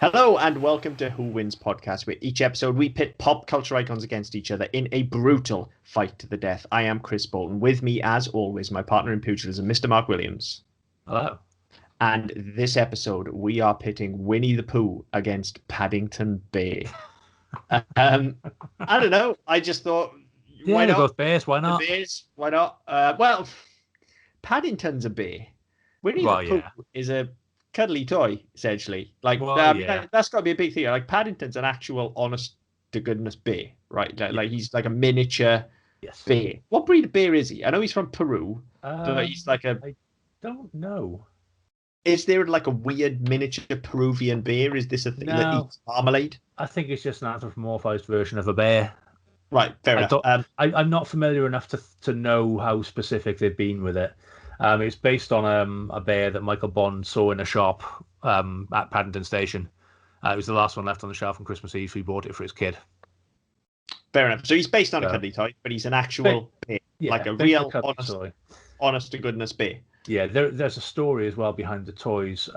Hello and welcome to Who Wins podcast, where each episode we pit pop culture icons against each other in a brutal fight to the death. I am Chris Bolton. With me, as always, my partner in pugilism, Mr. Mark Williams. Hello. And this episode, we are pitting Winnie the Pooh against Paddington Bear. I don't know. I just thought, why they're not? both bears. Why not? The bears, why not? Well, Paddington's a bear. Winnie the Pooh is a cuddly toy, essentially. Like, that's got to be a big thing. Like, Paddington's an actual, honest to goodness bear, right? Like he's like a miniature bear. What breed of bear is he? I know he's from Peru, but he's like a. I don't know. Is there like a weird miniature Peruvian bear? Is this a thing that eats marmalade? I think it's just an anthropomorphized version of a bear. Right, fair enough. I'm not familiar enough to know how specific they've been with it. It's based on a bear that Michael Bond saw in a shop at Paddington Station. It was the last one left on the shelf on Christmas Eve, so he bought it for his kid. Fair enough. So he's based on a cuddly toy, but he's an actual bear, like a real honest to goodness bear. Yeah, there's a story as well behind the toys.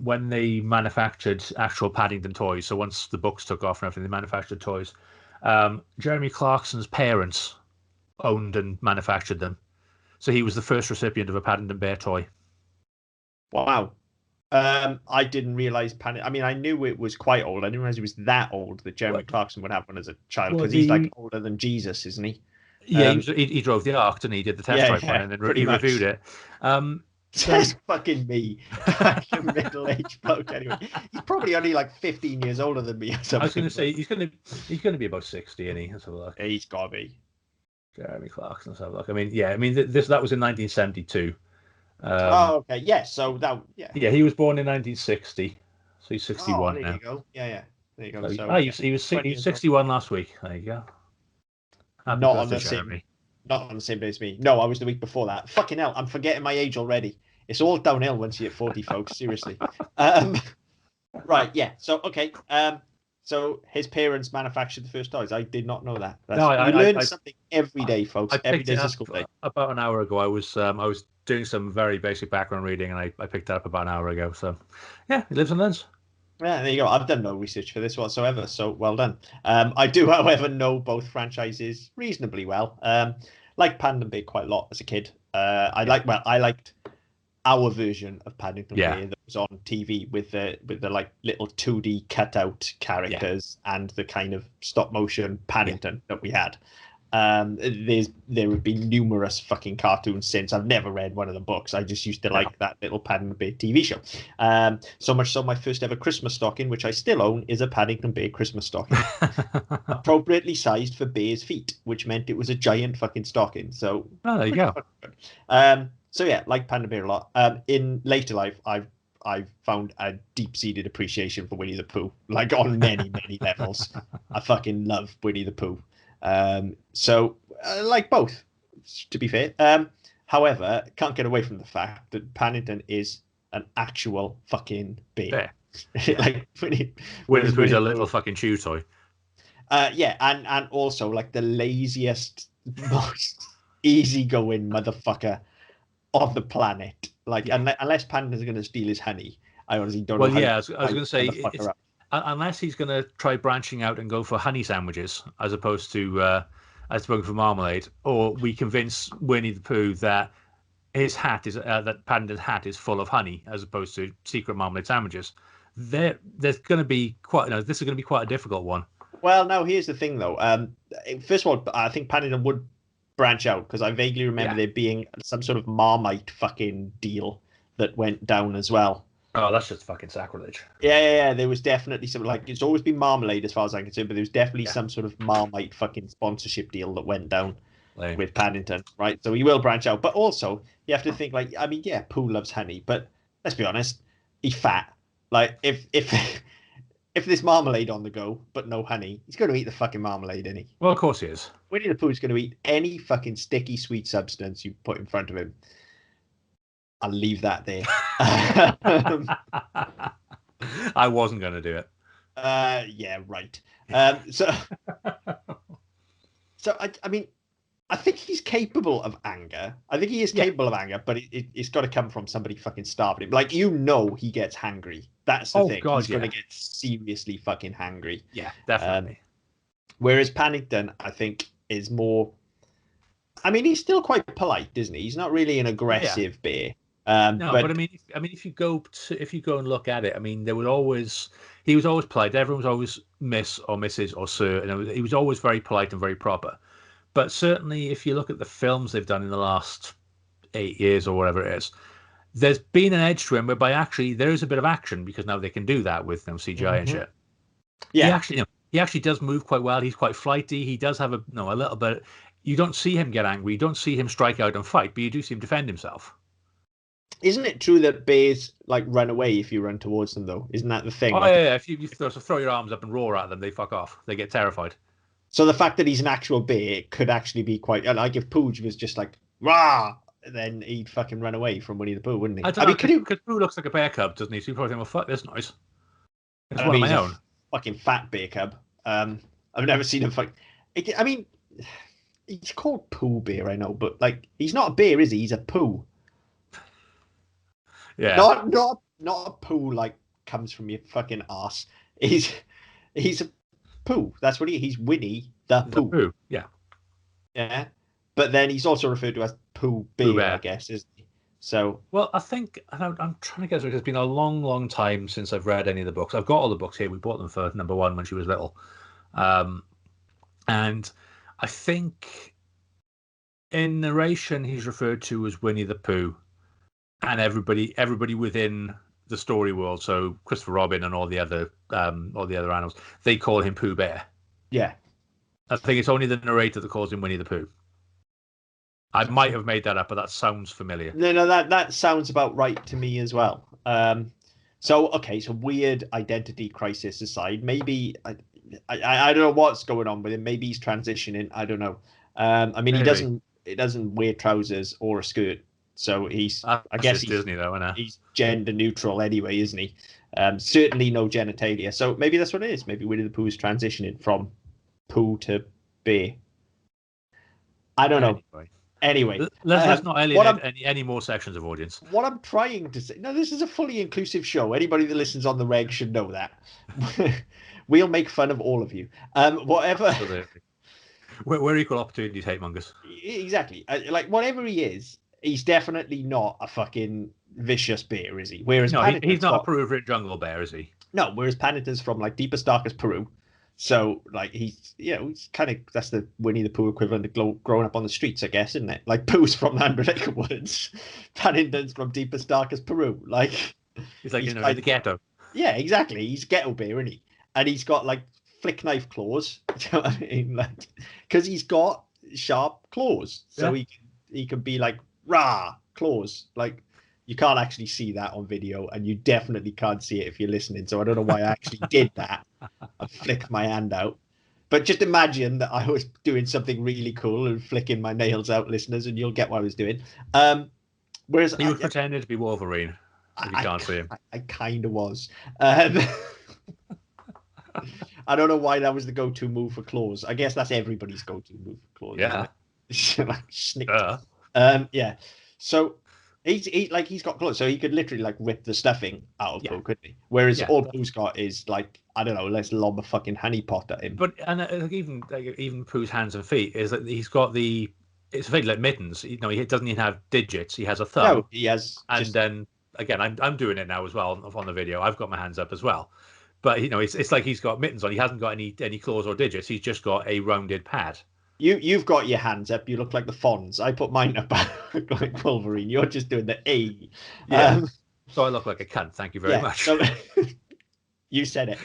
When they manufactured actual Paddington toys, so once the books took off and everything, they manufactured toys. Jeremy Clarkson's parents owned and manufactured them. So he was the first recipient of a Paddington Bear toy. Wow. I didn't realise I mean, I knew it was quite old. I didn't realise it was that old that Jeremy Clarkson would have one as a child, because he's like older than Jesus, isn't he? Yeah, he drove the Ark, and he did the test drive one, and then he reviewed it. That's fucking me. A middle-aged bloke. Anyway, he's probably only like 15 years older than me or something. I was going to say he's going to be about 60, isn't he? Let's have a look. He's got to be. Jeremy Clarkson. Let's have a look. I mean, that was in 1972. Okay. Yeah. So Yeah, he was born in 1960, so he's 61 there now. You go. Yeah. There you go. So, he was 61 last week. There you go. Not on the same day as me. No, I was the week before that. Fucking hell, I'm forgetting my age already. It's all downhill once you hit 40, folks. Seriously. Right, yeah. So, okay. So his parents manufactured the first toys. I did not know that. I learn something every day, folks. Every day's a school day. About an hour ago, I was doing some very basic background reading, and I picked that up about an hour ago. So, yeah, he lives and learns. Yeah, there you go. I've done no research for this whatsoever, so well done. I do, however, know both franchises reasonably well. Like Paddington Bear quite a lot as a kid. I liked our version of Paddington Bear that was on TV with the like little 2D cutout characters and the kind of stop motion Paddington that we had. There have been numerous fucking cartoons since. I've never read one of the books. I just used to like that little Paddington Bear TV show. So much so my first ever Christmas stocking, which I still own, is a Paddington Bear Christmas stocking. Appropriately sized for bear's feet, which meant it was a giant fucking stocking. So there you go. So yeah, like Paddington Bear a lot. In later life, I've found a deep-seated appreciation for Winnie the Pooh, like on many, many levels. I fucking love Winnie the Pooh. So like both, to be fair. However, can't get away from the fact that Paddington is an actual fucking bear. Like Winnie the Pooh's a little fucking chew toy. Yeah, and also like the laziest, most easygoing motherfucker of the planet. Like unless Paddington's going to steal his honey, I honestly don't know. Well, yeah, I was going to say, unless he's going to try branching out and go for honey sandwiches as opposed to going for marmalade, or we convince Winnie the Pooh that his hat is that Paddington's hat is full of honey as opposed to secret marmalade sandwiches. There's going to be this is going to be quite a difficult one. Well, no, here's the thing though. First of all, I think Paddington would branch out, because I vaguely remember there being some sort of Marmite fucking deal that went down as well. Oh, that's just fucking sacrilege. Yeah. There was definitely some, like, it's always been marmalade as far as I'm concerned, but there was definitely some sort of Marmite fucking sponsorship deal that went down with Paddington, right? So he will branch out. But also, you have to think, like, I mean, yeah, Pooh loves honey, but let's be honest, he's fat. Like, if there's marmalade on the go, but no honey, he's going to eat the fucking marmalade, isn't he? Well, of course he is. Winnie the Pooh's going to eat any fucking sticky, sweet substance you put in front of him. I'll leave that there. I wasn't going to do it. Yeah, right. So I mean, I think he's capable of anger. I think he is capable of anger, but it's got to come from somebody fucking starving him. Like, he gets hangry. That's the thing. God, he's going to get seriously fucking hangry. Yeah, definitely. Whereas Paddington, I think, is more. I mean, he's still quite polite, isn't he? He's not really an aggressive bear. No, but I mean, if you go and look at it, I mean, he was always polite. Everyone was always Miss or Mrs. or Sir, and he was always very polite and very proper. But certainly, if you look at the films they've done in the last 8 years or whatever it is, there's been an edge to him whereby actually there is a bit of action because now they can do that with CGI and shit. Yeah, he actually does move quite well. He's quite flighty. He does have a little bit. You don't see him get angry. You don't see him strike out and fight, but you do see him defend himself. Isn't it true that bears like run away if you run towards them, though? Isn't that the thing? Oh, yeah. If you throw your arms up and roar at them, they fuck off. They get terrified. So the fact that he's an actual bear could actually be quite like if Pooh was just like rah, then he'd fucking run away from Winnie the Pooh, wouldn't he? I don't know, because Pooh looks like a bear cub, doesn't he? So you probably think, well, fuck this noise. It's one of my own. Fucking fat bear cub. I've never seen him fuck. I mean, he's called Pooh Bear, I know, but like he's not a bear, is he? He's a Pooh. Yeah. Not a Pooh like comes from your fucking ass. He's a Pooh. That's what he's Winnie the Pooh. Yeah. Yeah. But then he's also referred to as Pooh Bear, I guess, isn't he? So. Well, I think I'm trying to guess because it's been a long, long time since I've read any of the books. I've got all the books here. We bought them for number one when she was little, and I think in narration he's referred to as Winnie the Pooh, and everybody within the story world. So Christopher Robin and all the other animals, they call him Pooh Bear. Yeah. I think it's only the narrator that calls him Winnie the Pooh. I might have made that up, but that sounds familiar. No, that sounds about right to me as well. So weird identity crisis aside, maybe I don't know what's going on with him. Maybe he's transitioning. I don't know. I mean, he doesn't wear trousers or a skirt, so I guess he's Disney though, isn't it? He's gender neutral anyway, isn't he? Certainly no genitalia. So maybe that's what it is. Maybe Winnie the Pooh is transitioning from Pooh to bear. I don't know. Anyway, let's not alienate any more sections of audience. What I'm trying to say, no, this is a fully inclusive show. Anybody that listens on the reg should know that. We'll make fun of all of you. Whatever. Absolutely. We're equal opportunities hate mongers. Exactly. Like whatever he is, he's definitely not a fucking vicious bear, is he? Whereas he's not a Peruvian jungle bear, is he? No. Whereas Paddington's from like deepest darkest Peru. So, like, he's kind of, that's the Winnie the Pooh equivalent of growing up on the streets, I guess, isn't it? Like, Pooh's from the Unbreakable Woods. Paddington's from deepest, darkest Peru. Like, he's like, in the ghetto. Yeah, exactly. He's ghetto bear, isn't he? And he's got, like, flick knife claws. Do you know what I mean? Like, because he's got sharp claws. So he can be like, rah, claws. Like, you can't actually see that on video, and you definitely can't see it if you're listening. So I don't know why I actually did that. I flicked my hand out. But just imagine that I was doing something really cool and flicking my nails out, listeners, and you'll get what I was doing. Whereas you were pretending to be Wolverine. If you can't see him. I kind of was. I don't know why that was the go-to move for claws. I guess that's everybody's go-to move for claws. Yeah. Yeah. So he's got claws, so he could literally like rip the stuffing out of Pooh, couldn't he? Whereas all Pooh's got is like, I don't know, let's lob a fucking honey pot at him. But even Pooh's hands and feet is that he's got it's effectively like mittens. He doesn't even have digits. He has a thumb. No, he has. And then again, I'm doing it now as well on the video. I've got my hands up as well. But it's like he's got mittens on. He hasn't got any claws or digits. He's just got a rounded pad. You've got your hands up. You look like the Fonz. I put mine up like Wolverine. You're just doing the A. Yeah. So I look like a cunt. Thank you very much. So, you said it.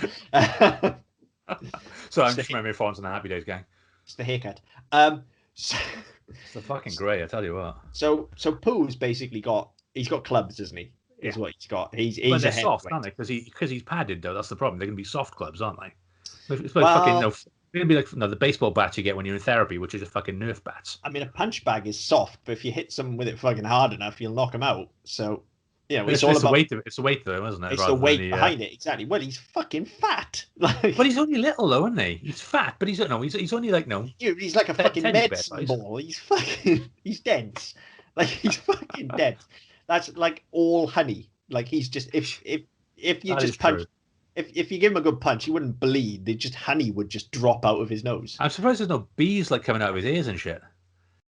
So I'm just remembering Fonz and the Happy Days gang. It's the haircut. It's the fucking grey, I tell you what. So Pooh's basically he's got clubs, isn't he? Is what he's got. He's they're soft, aren't they? Because he's padded though. That's the problem. They can be soft clubs, aren't they? It's like fucking It's going to be like the baseball bat you get when you're in therapy, which is a fucking Nerf bats. I mean, a punch bag is soft, but if you hit someone with it fucking hard enough, you'll knock them out. So You know, it's all about it's the weight though, isn't it? It's the weight behind it, exactly. Well, he's fucking fat. Like, but he's only little though, isn't he? He's fat, but he's only like he's like a fucking medicine ball. He's dense. Like he's fucking dense. That's like all honey. Like he's just if you just punch. If you give him a good punch, he wouldn't bleed. Honey would just drop out of his nose. I'm surprised there's no bees like coming out of his ears and shit.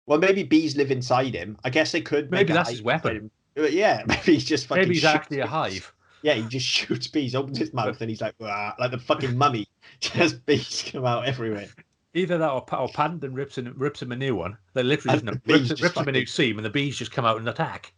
Well, maybe bees live inside him. I guess they could. Maybe that's his weapon. Yeah, maybe he's just fucking. Maybe he's actually a hive. Yeah, he just shoots bees, opens his mouth, and he's like the fucking mummy. Just bees come out everywhere. Either that or Paddington rips him a new one. They literally rips him a new seam, and the bees just come out and attack.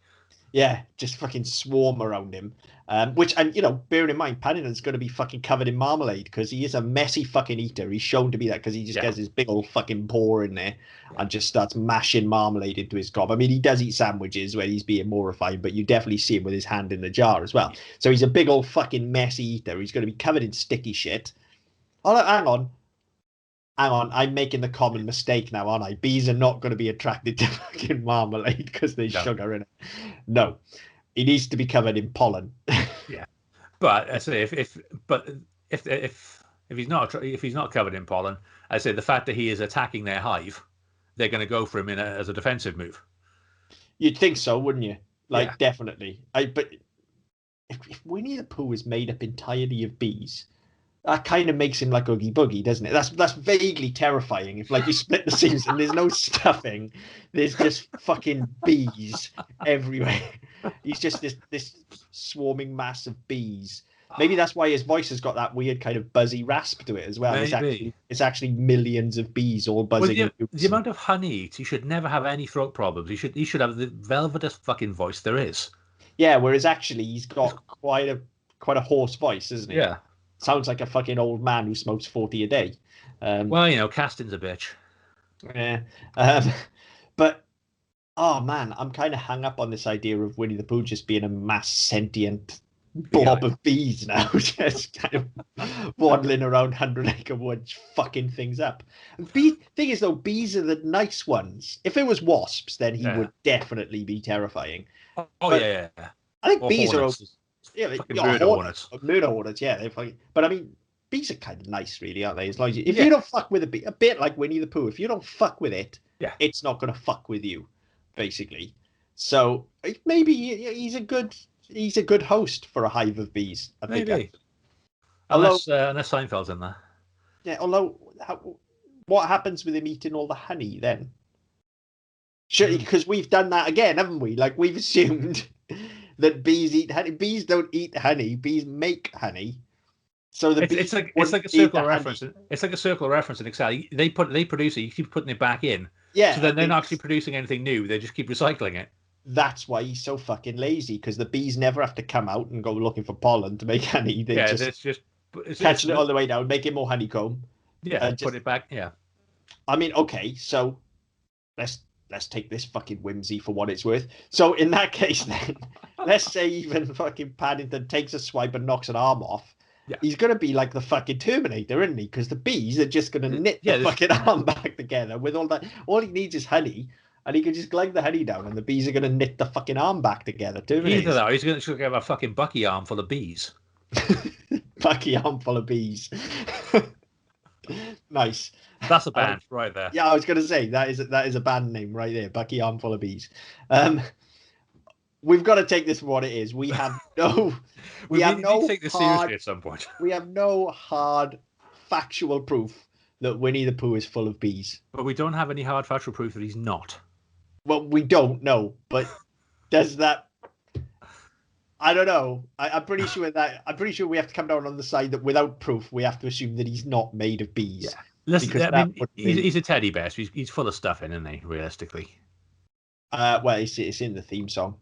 Yeah, just fucking swarm around him. Bearing in mind, Paddington's going to be fucking covered in marmalade because he is a messy fucking eater. He's shown to be that because he just gets his big old fucking paw in there and just starts mashing marmalade into his gob. I mean, he does eat sandwiches where he's being more refined, but you definitely see him with his hand in the jar as well. So he's a big old fucking messy eater. He's going to be covered in sticky shit. Oh, hang on. I'm making the common mistake now, aren't I? Bees are not going to be attracted to fucking marmalade because there's sugar in it. No. He needs to be covered in pollen. Yeah, but I say if he's not covered in pollen, I say the fact that he is attacking their hive, they're going to go for him as a defensive move. You'd think so, wouldn't you? Like definitely. But if Winnie the Pooh is made up entirely of bees, that kind of makes him like Oogie Boogie, doesn't it? That's vaguely terrifying. If like you split the seams and there's no stuffing, there's just fucking bees everywhere. He's just this swarming mass of bees. Maybe that's why his voice has got that weird kind of buzzy rasp to it as well. It's actually millions of bees all buzzing. Well, the amount of honey he eats, he should never have any throat problems. He should have the velvetous fucking voice there is. Yeah, whereas actually he's got quite a hoarse voice, isn't he? Yeah. Sounds like a fucking old man who smokes 40 a day. Well, casting's a bitch. Yeah. But, oh man, I'm kind of hung up on this idea of Winnie the Pooh just being a mass sentient blob of bees now, just kind of waddling around 100 Acre Wood, fucking things up. Thing is, though, bees are the nice ones. If it was wasps, then he would definitely be terrifying. Yeah. I think bees are... Yeah, murder hornets. Murder hornets, yeah. But I mean, bees are kind of nice, really, aren't they? As long as if you don't fuck with a bit like Winnie the Pooh, if you don't fuck with it, it's not going to fuck with you, basically. So maybe he's a good host for a hive of bees. I think. Maybe. Unless Seinfeld's in there. Yeah. Although, what happens with him eating all the honey then? Surely, because we've done that again, haven't we? Like we've assumed that bees eat honey. Bees don't eat honey. Bees make honey. So it's like a circular reference. Honey. It's like a circular reference in Excel. They produce it. You keep putting it back in. Yeah. So then they're not actually producing anything new. They just keep recycling it. That's why he's so fucking lazy, because the bees never have to come out and go looking for pollen to make honey. They just catching it all the way down, making more honeycomb. Yeah, and put it back. Yeah. I mean, okay, so let's take this fucking whimsy for what it's worth. So in that case, then, let's say even fucking Paddington takes a swipe and knocks an arm off. Yeah. He's going to be like the fucking Terminator, isn't he? Because the bees are just going to knit the fucking arm back together with all that. All he needs is honey, and he can just glide the honey down, and the bees are going to knit the fucking arm back together. Either that, or he's going to have a fucking Bucky arm full of bees. Bucky arm full of bees. Nice. That's a band right there. Yeah, I was going to say that is a band name right there. Bucky Armful of Bees. We've got to take this for what it is. We have no. we have no take this seriously at some point. We have no hard factual proof that Winnie the Pooh is full of bees. But we don't have any hard factual proof that he's not. Well, we don't know, but does that? I don't know. I'm pretty sure we have to come down on the side that without proof, we have to assume that he's not made of bees. Yeah. He's a teddy bear, so he's full of stuff isn't he, realistically? Well, it's in the theme song.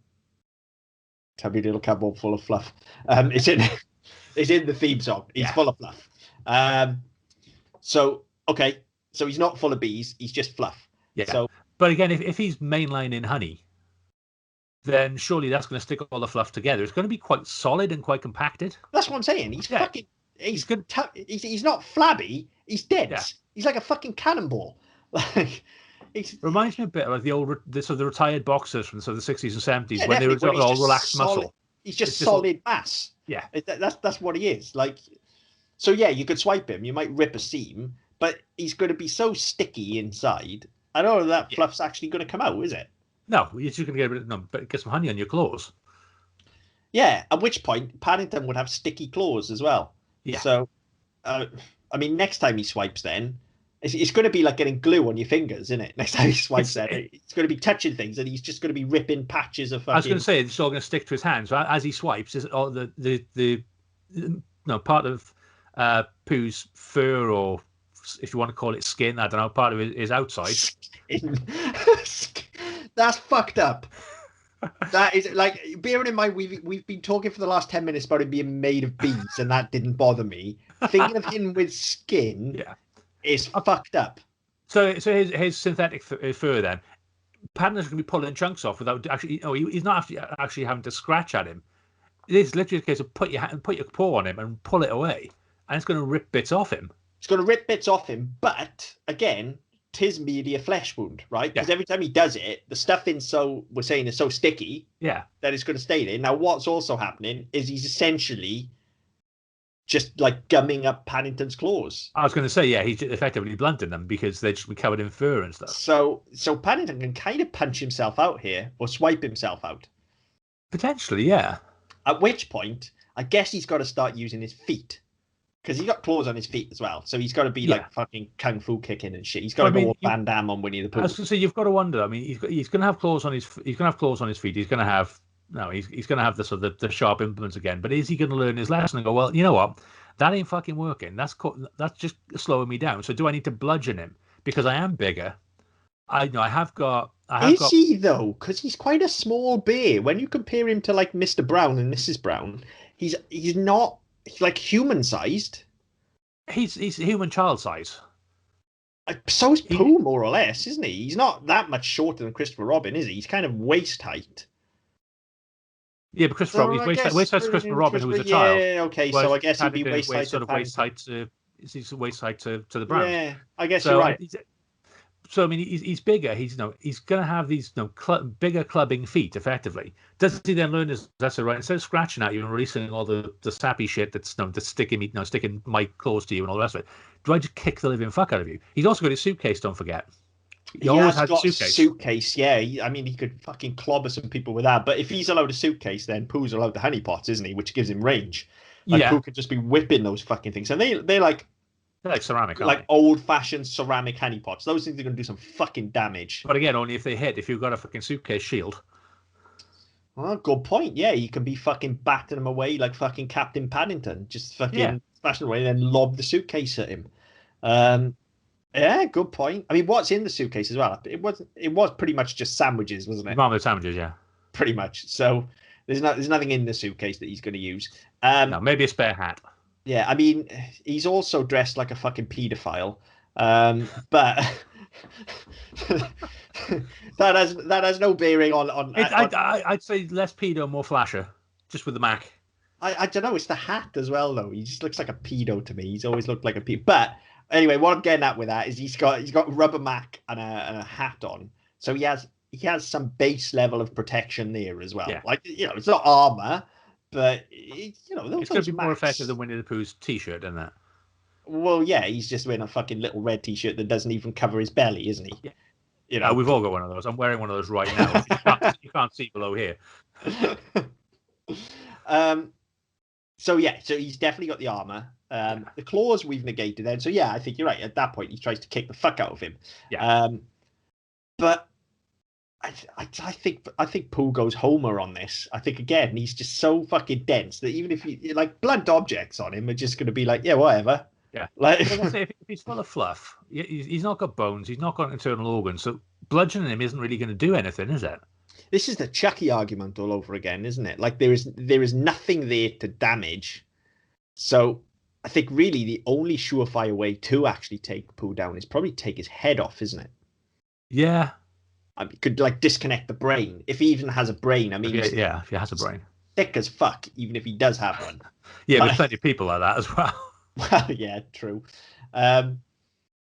Tubby little cupboard full of fluff. It's in the theme song. He's full of fluff. So he's not full of bees. He's just fluff. Yeah. So, but again, if he's mainlining honey, then surely that's going to stick all the fluff together. It's going to be quite solid and quite compacted. That's what I'm saying. He's fucking. He's good. He's not flabby. He's dense. Yeah. He's like a fucking cannonball. Like, reminds me a bit of the retired boxers from the 60s and 70s when they were all relaxed muscle. He's just solid mass. Yeah. That's what he is. Like, so yeah, you could swipe him. You might rip a seam, but he's going to be so sticky inside. I don't know if that fluff's actually going to come out, is it? No, you're just going to get some honey on your claws. Yeah, at which point Paddington would have sticky claws as well. Yeah. So, I mean, next time he swipes, then it's going to be like getting glue on your fingers, isn't it? Next time he swipes, it's going to be touching things, and he's just going to be ripping patches of. I was going to say it's all going to stick to his hands. So as he swipes, is all the part of Pooh's fur, or if you want to call it skin, I don't know, part of it is outside. That's fucked up. That is like, bearing in mind we've been talking for the last 10 minutes about him being made of beads, and that didn't bother me. Thinking of him with skin is fucked up. So his synthetic fur then, Paddington's going to be pulling chunks off without actually. He's not actually having to scratch at him. It's literally a case of put your paw on him and pull it away, and it's going to rip bits off him. It's going to rip bits off him, but again, 'tis merely a flesh wound, right? Because every time he does it, the stuff is so sticky, that it's going to stay there. Now, what's also happening is he's essentially just like gumming up Paddington's claws. I was going to say, he's effectively blunting them because they're just covered in fur and stuff. So Paddington can kind of punch himself out here or swipe himself out. Potentially, yeah. At which point, I guess he's got to start using his feet. Because he's got claws on his feet as well. So he's got to be like fucking kung fu kicking and shit. He's got to go Van Damme on Winnie the Pooh. I was going to say, you've got to wonder. I mean, he's going to have claws on his feet. He's going to have the sort of the sharp implements again. But is he going to learn his lesson and go, well, you know what? That ain't fucking working. That's just slowing me down. So do I need to bludgeon him because I am bigger? Is he though? Because he's quite a small bear. When you compare him to like Mr. Brown and Mrs. Brown, he's not. He's like human sized. He's human child size. So is Pooh, more or less, isn't he? He's not that much shorter than Christopher Robin, is he? He's kind of waist height. Yeah, but Christopher Robin, he's waist height to Christopher Robin, who was a child. Yeah, okay, so I guess he'd be waist height to waist height to the Browns. Yeah, I guess you're right. So I mean, he's bigger. He's going to have these bigger clubbing feet. Effectively, does he then learn his lesson right? Instead of scratching at you and releasing all the sappy shit that's sticking my claws to you and all the rest of it, do I just kick the living fuck out of you? He's also got his suitcase. Don't forget. He always has got a suitcase. Yeah, I mean, he could fucking clobber some people with that. But if he's allowed a suitcase, then Pooh's allowed the honeypots, isn't he? Which gives him range. Pooh could just be whipping those fucking things, and they're like ceramic, like old-fashioned ceramic honeypots. Those things are going to do some fucking damage. But again, only if they hit. If you've got a fucking suitcase shield. Well, good point. Yeah, you can be fucking batting them away like fucking Captain Paddington. Just fucking smashing away and then lob the suitcase at him. Yeah, good point. I mean, what's in the suitcase as well? It was pretty much just sandwiches, wasn't it? Marmalade sandwiches, yeah. Pretty much. So there's nothing in the suitcase that he's going to use. No, maybe a spare hat. Yeah, I mean, he's also dressed like a fucking paedophile, but that has no bearing on. I'd say less pedo, more flasher, just with the Mac. I don't know. It's the hat as well, though. He just looks like a pedo to me. He's always looked like a pedo. But anyway, what I'm getting at with that is he's got rubber Mac and a hat on, so he has some base level of protection there as well. Yeah. Like, it's not armor. But it's going to be more effective than Winnie the Pooh's t-shirt, isn't it? Well, yeah, he's just wearing a fucking little red t-shirt that doesn't even cover his belly, isn't he? Yeah. We've all got one of those. I'm wearing one of those right now. You can't see below here. So he's definitely got the armor. The claws we've negated then. So yeah, I think you're right. At that point, he tries to kick the fuck out of him. Yeah. But I think Pooh goes Homer on this. I think again he's just so fucking dense that even if you like blunt objects on him are just going to be like, yeah, whatever. Yeah. Like if he's full of fluff, he's not got bones, he's not got internal organs, so bludgeoning him isn't really going to do anything, is it? This is the Chucky argument all over again, isn't it? Like there is nothing there to damage. So I think really the only surefire way to actually take Pooh down is probably take his head off, isn't it? Yeah. I mean, could like disconnect the brain if he even has a brain. I mean, if he has a brain, thick as fuck. Even if he does have one. Yeah, there's plenty of people like that as well. Well, yeah, true.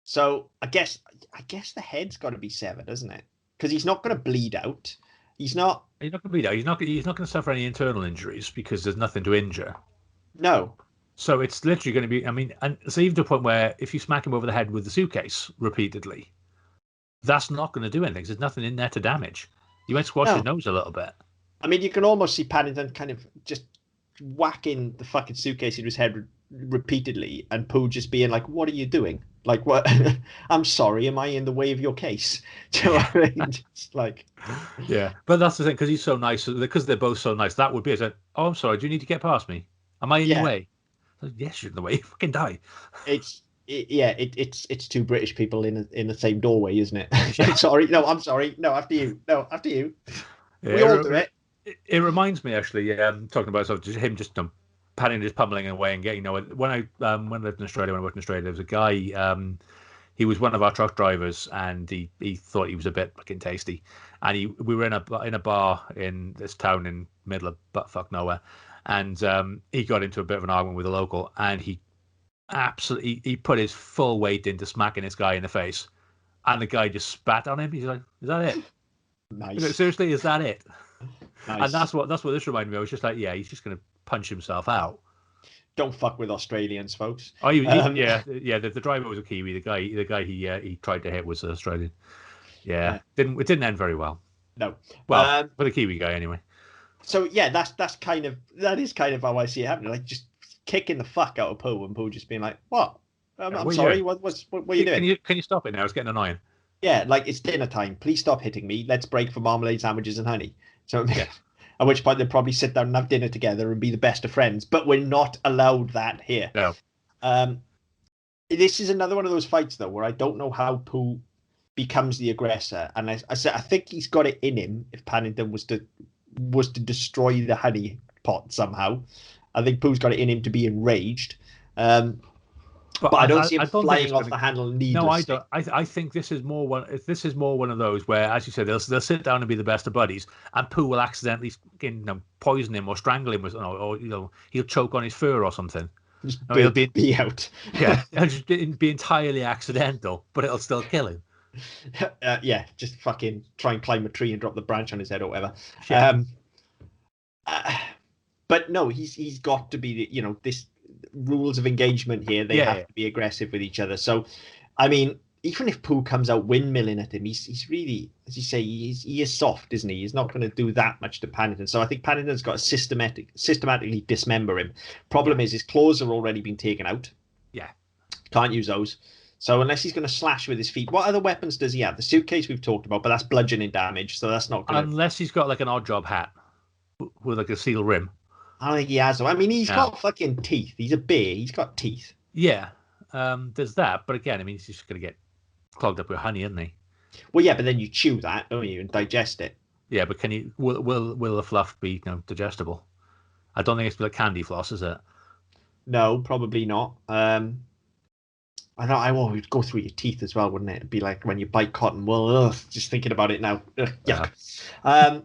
So I guess the head's got to be severed, doesn't it? Because he's not going to bleed out. He's not. He's not going to be there. He's not going to suffer any internal injuries because there's nothing to injure. No. So it's literally going to be. I mean, and it's even to a point where if you smack him over the head with the suitcase repeatedly, that's not going to do anything. There's nothing in there to damage. You might squash his nose a little bit. I mean, you can almost see Paddington kind of just whacking the fucking suitcase into his head repeatedly, and Pooh just being like, "What are you doing? Like, what? I'm sorry, am I in the way of your case?" Do you know what I mean? Just like, yeah. But that's the thing, because he's so nice. Because they're both so nice, that would be it. Like, oh, I'm sorry. Do you need to get past me? Am I in your way? Like, yes, you're in the way. You fucking die. It's two British people in the same doorway, isn't it? Sorry, no, I'm sorry. No, after you. No, after you. Yeah, we all do it. It reminds me actually, talking about him just Paddington just pummeling away and getting when I lived in Australia, when I worked in Australia, there was a guy. He was one of our truck drivers, and he thought he was a bit fucking tasty. And we were in a bar in this town in middle of buttfuck nowhere, and he got into a bit of an argument with a local, and he put his full weight into smacking this guy in the face, and the guy just spat on him. He's like, "Is that it? Nice. Seriously, is that it?" Nice. And that's what this reminded me of. I was just like, yeah, he's just going to punch himself out. Don't fuck with Australians, folks. Oh, yeah. The driver was a Kiwi. The guy he tried to hit was an Australian. Yeah. It didn't end very well. No. Well, for the Kiwi guy anyway. So yeah, that is kind of how I see it happening. Like just kicking the fuck out of Pooh, and Pooh just being like, "What? I'm sorry. What are you doing? Can you stop it now? It's getting annoying." Yeah, like it's dinner time. Please stop hitting me. Let's break for marmalade sandwiches and honey. So at which point they'll probably sit down and have dinner together and be the best of friends. But we're not allowed that here. No. This is another one of those fights though where I don't know how Pooh becomes the aggressor, and I think he's got it in him. If Paddington was to destroy the honey pot somehow, I think Pooh's got it in him to be enraged. But I don't see him flying off the handle needlessly. No, I don't. I think this is more one of those where, as you said, they'll sit down and be the best of buddies, and Pooh will accidentally poison him or strangle him, or he'll choke on his fur or something. He'll be out. Yeah, it'll just be entirely accidental, but it'll still kill him. Yeah, just fucking try and climb a tree and drop the branch on his head or whatever. Yeah. But no, he's got to be this. Rules of engagement here, they have to be aggressive with each other. So I mean, even if Pooh comes out windmilling at him, he's really, as you say, he is soft, isn't he? He's not going to do that much to Paddington. So I think Paddington's got to systematically dismember him. Problem is his claws have already been taken out. Yeah, can't use those. So unless he's going to slash with his feet, what other weapons does he have? The suitcase we've talked about, but that's bludgeoning damage, so that's not going to... Unless he's got like an odd job hat with like a steel rim. I don't think he has. I mean, he's got fucking teeth. He's a bear. He's got teeth. Yeah, there's that. But again, I mean, he's just going to get clogged up with honey, isn't he? Well, yeah, but then you chew that, don't you, and digest it. Yeah, but will the fluff be digestible? I don't think it's like candy floss, is it? No, probably not. I know I would go through your teeth as well, wouldn't it? It'd be like when you bite cotton wool. Just thinking about it now. Yuck. Yeah.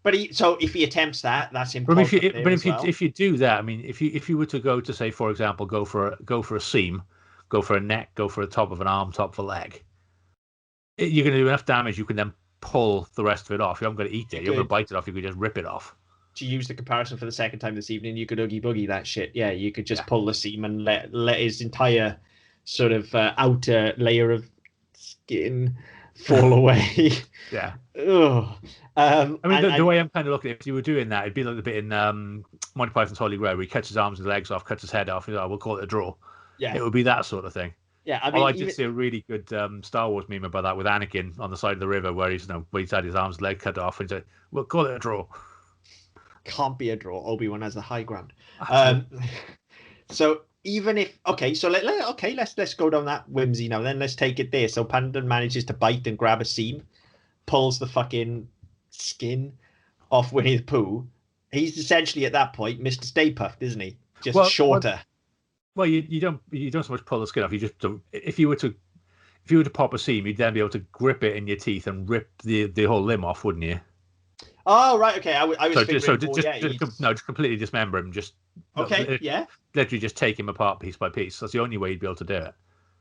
But if he attempts that, that's important. If you do that, I mean, if you were to go to, say, for example, go for a seam, go for a neck, go for the top of an arm, top of a leg, you're going to do enough damage. You can then pull the rest of it off. You're not going to eat it. You're going to bite it off. You could just rip it off. To use the comparison for the second time this evening, you could oogie boogie that shit. Yeah, you could just pull the seam and let his entire sort of outer layer of skin fall away. Yeah. Ugh. I mean, the way I'm kind of looking at it, if you were doing that, it'd be like the bit in Monty Python's Holy Grail where he cuts his arms and legs off, cuts his head off, and we'll call it a draw. Yeah. It would be that sort of thing. Yeah, I mean, I did see a really good Star Wars meme about that with Anakin on the side of the river where he's had his arms and leg cut off, and he said, "We'll call it a draw." Can't be a draw. Obi-Wan has the high ground. So even if let's go down that whimsy now. Then let's take it there. So Paddington manages to bite and grab a seam, pulls the fucking skin off Winnie the Pooh. He's essentially at that point Mr. Stay Puffed, isn't he? Just shorter. Well, you don't so much pull the skin off. You just if you were to pop a seam, you'd then be able to grip it in your teeth and rip the whole limb off, wouldn't you? Oh right, okay. I was just completely dismember him. Just literally just take him apart piece by piece. That's the only way you'd be able to do it.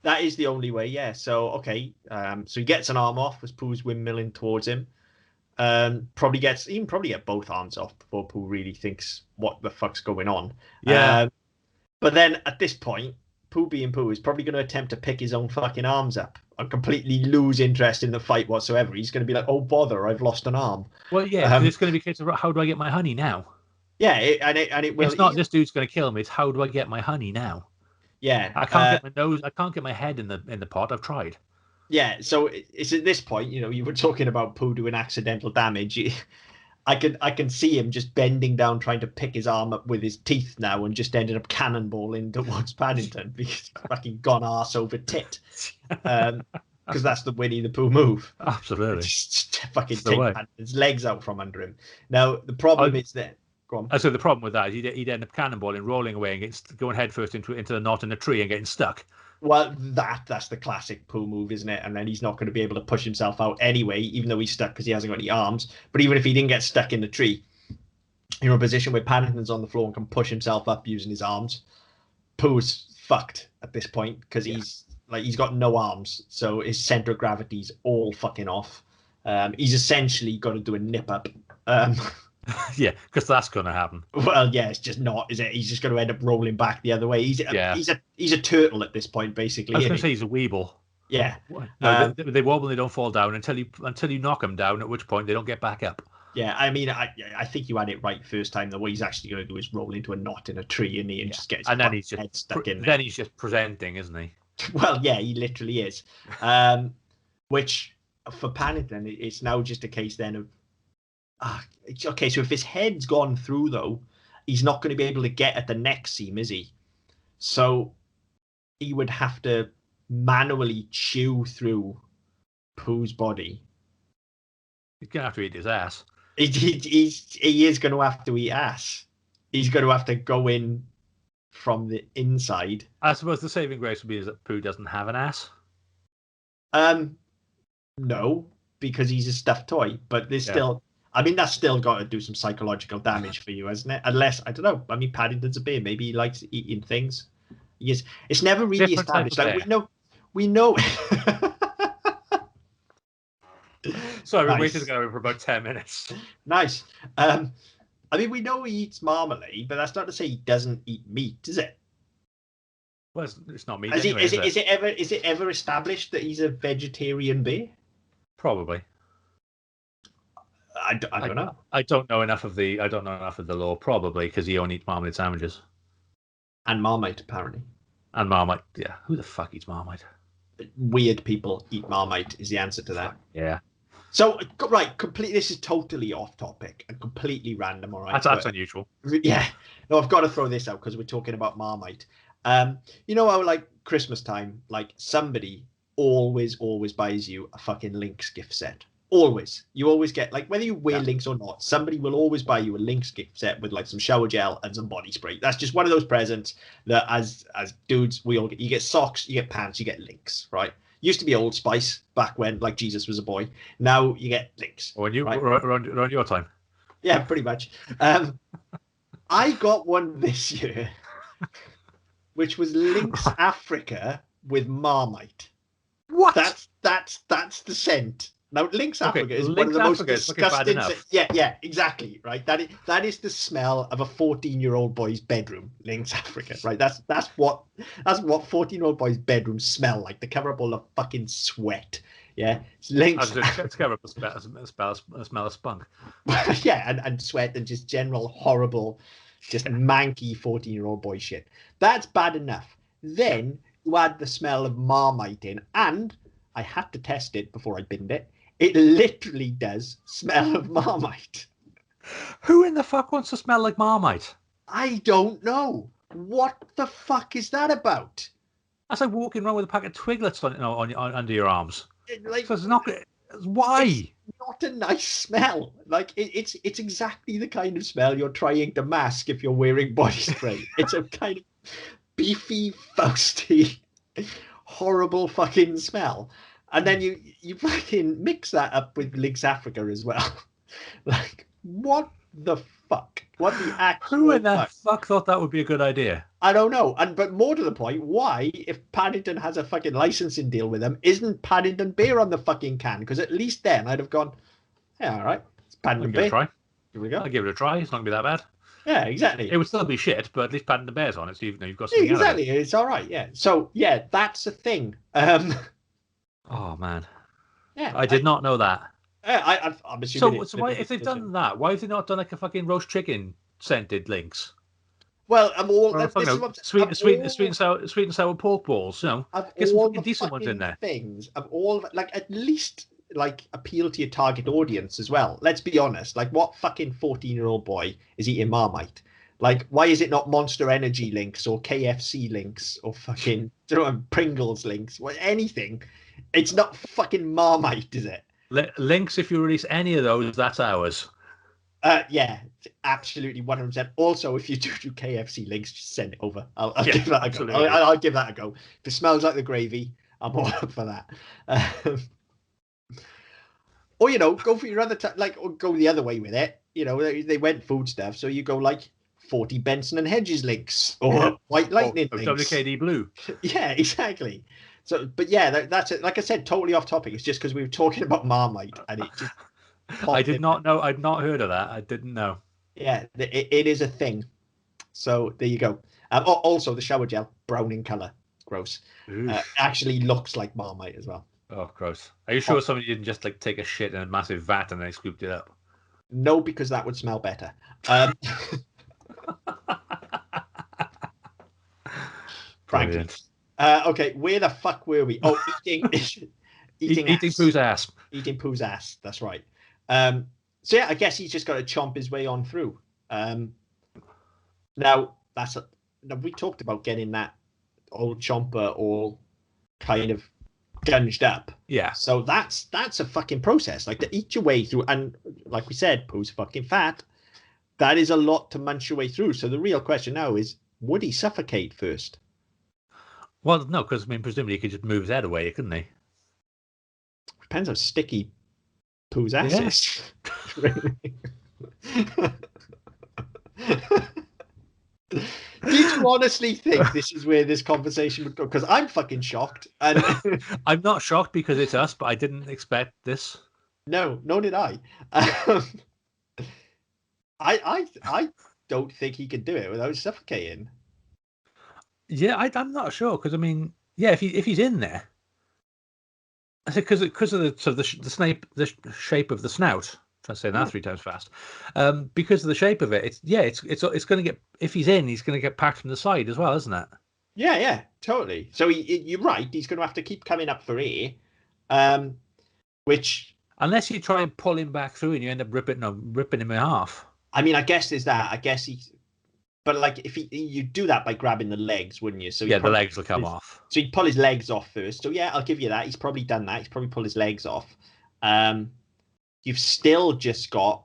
That is the only way, yeah. So okay, so he gets an arm off as Pooh's windmilling towards him. Probably get both arms off before Pooh really thinks what the fuck's going on. Yeah. But then at this point, Pooh being Pooh is probably going to attempt to pick his own fucking arms up and completely lose interest in the fight whatsoever. He's going to be like, "Oh bother, I've lost an arm." Well, yeah, because it's going to be a case of how do I get my honey now? Yeah, it will. It's not this dude's going to kill me. It's how do I get my honey now? Yeah, I can't get my nose. I can't get my head in the pot. I've tried. Yeah, so it's at this point, you were talking about Pooh doing accidental damage. I can see him just bending down, trying to pick his arm up with his teeth now, and just ended up cannonballing towards Paddington because he's fucking gone arse over tit. Because that's the Winnie the Pooh move. Absolutely. Just fucking take Paddington's legs out from under him. Now the problem is that. Go on. So the problem with that is he'd end up cannonballing, rolling away, and going headfirst into the knot in a tree and getting stuck. Well, that's the classic Pooh move, isn't it? And then he's not going to be able to push himself out anyway, even though he's stuck because he hasn't got any arms. But even if he didn't get stuck in the tree, you're in a position where Paddington's on the floor and can push himself up using his arms. Pooh's fucked at this point because he's got no arms, so his center of gravity's all fucking off. He's essentially got to do a nip up. Yeah, because that's going to happen. Well, yeah, it's just not, is it? He's just going to end up rolling back the other way. He's a turtle at this point, basically. I was going to say he's a weeble. Yeah. No, they wobble, they don't fall down until you knock them down, at which point they don't get back up. Yeah, I mean, I think you had it right first time. The way he's actually going to do is roll into a knot in a tree and just get his head stuck in there. Then he's just presenting, isn't he? Well, yeah, he literally is. Which, for Paddington, it's now just a case then of, okay, so if his head's gone through, though, he's not going to be able to get at the neck seam, is he? So he would have to manually chew through Pooh's body. He's going to have to eat his ass. He is going to have to eat ass. He's going to have to go in from the inside. I suppose the saving grace would be that Pooh doesn't have an ass. No, because he's a stuffed toy, but there's still... I mean, that's still got to do some psychological damage for you, hasn't it? Unless, I don't know, I mean, Paddington's a bear. Maybe he likes eating things. Yes, it's never really established. Like, we know. Sorry, we waited to go for about 10 minutes. Nice. I mean, we know he eats marmalade, but that's not to say he doesn't eat meat, is it? Well, it's not meat. Is Anyway, is it ever established that he's a vegetarian bear? Probably. I don't know. I don't know enough of the law, probably, because he only eats marmalade sandwiches. And Marmite, apparently. And Marmite, yeah. Who the fuck eats Marmite? Weird people eat Marmite is the answer to that. Yeah. So, right, this is totally off topic and completely random, all right? That's unusual. Yeah. No, I've got to throw this out because we're talking about Marmite. You know how, like, Christmas time, like, somebody always buys you a fucking Lynx gift set. Always. You always get, like, whether you wear Lynx or not, somebody will always buy you a Lynx gift set with, like, some shower gel and some body spray. That's just one of those presents that as dudes, we all get. You get socks, you get pants, you get Lynx, right? Used to be Old Spice back when, like, Jesus was a boy. Now you get Lynx. When you around your time. Yeah, pretty much. I got one this year, which was Lynx Africa with Marmite. What? That's the scent. Now, Lynx Africa is Lynx one of the most Africa disgusting. Yeah, exactly. Right. That is the smell of a 14-year-old boy's bedroom. Lynx Africa. Right. That's what 14-year-old boys' bedrooms smell like. They cover up all the fucking sweat. Yeah. It's Lynx. It's cover up the smell of spunk. Yeah, and sweat and just general horrible, just manky 14-year-old boy shit. That's bad enough. Then you add the smell of Marmite in, and I had to test it before I binned it. It literally does smell of Marmite. Who in the fuck wants to smell like Marmite? I don't know. What the fuck is that about? That's like walking around with a pack of Twiglets on under your arms. Like, so it's not. Why? It's not a nice smell. Like it's exactly the kind of smell you're trying to mask if you're wearing body spray. It's a kind of beefy, fausty, horrible fucking smell. And then you fucking mix that up with Lynx Africa as well. Like, what the fuck? What the actual Who in the fuck thought that would be a good idea? I don't know. But more to the point, why, if Paddington has a fucking licensing deal with them, isn't Paddington beer on the fucking can? Because at least then I'd have gone, Yeah, all right. It's I'll Paddington give it a Bear. try. Here we go. I'll give it a try. It's not going to be that bad. Yeah, exactly. It would still be shit, but at least Paddington Bear's on it, so you've got something out of it. Exactly. It's all right. Yeah. So yeah, that's a thing. Oh man. Yeah. I did not know that. I'm assuming. So why, if they've done that, why have they not done like a fucking roast chicken scented links? Well, I'm all sweet and sour pork balls. You know, get some fucking decent ones in there. Things of all like at least like appeal to your target audience as well. Let's be honest. Like, what fucking 14-year-old boy is eating Marmite? Like, why is it not Monster Energy links or KFC links or fucking Pringles links? Anything? It's not fucking Marmite, is it? Links. If you release any of those, that's ours. Yeah, absolutely 100%. Also, if you do KFC links, just send it over. I'll give that a go. I'll give that a go. If it smells like the gravy, I'm all up for that. Or, go for your other or go the other way with it. They went food stuff, so you go like 40 Benson and Hedges links or White Lightning links. WKD Blue. Yeah, exactly. So, but yeah, that's it. Like I said, totally off topic. It's just because we were talking about Marmite and it just. I did not know. I'd not heard of that. I didn't know. Yeah, it is a thing. So there you go. Also, the shower gel, brown in colour. Gross. Actually looks like Marmite as well. Oh, gross. Are you sure somebody didn't just like take a shit in a massive vat and then scooped it up? No, because that would smell better. Frankly. Okay, where the fuck were we? Oh, eating Pooh's ass. Eating Pooh's ass. That's right. So yeah, I guess he's just got to chomp his way on through. Now we talked about getting that old chomper all kind of gunged up. Yeah. So that's a fucking process. Like, to eat your way through, and like we said, Pooh's fucking fat. That is a lot to munch your way through. So the real question now is, would he suffocate first? Well, no, because presumably he could just move his head away, couldn't he? Depends how sticky Pooh's ass is. Do you honestly think this is where this conversation would go? Because I'm fucking shocked. And I'm not shocked because it's us, but I didn't expect this. No, nor did I. I don't think he could do it without suffocating. Yeah, I'm not sure because if he's in there, I said because of the shape of the snout. Try to say that 3 times fast. Because of the shape of it, it's going to get, if he's in, he's going to get packed from the side as well, isn't it? Yeah, totally. So you're right. He's going to have to keep coming up for air, which unless you try and pull him back through and you end up ripping him in half. I mean, I guess there's that. I guess but like if you do that by grabbing the legs, wouldn't you? So yeah, the legs will come off. So he'd pull his legs off first. So yeah, I'll give you that. He's probably done that. He's probably pulled his legs off. You've still just got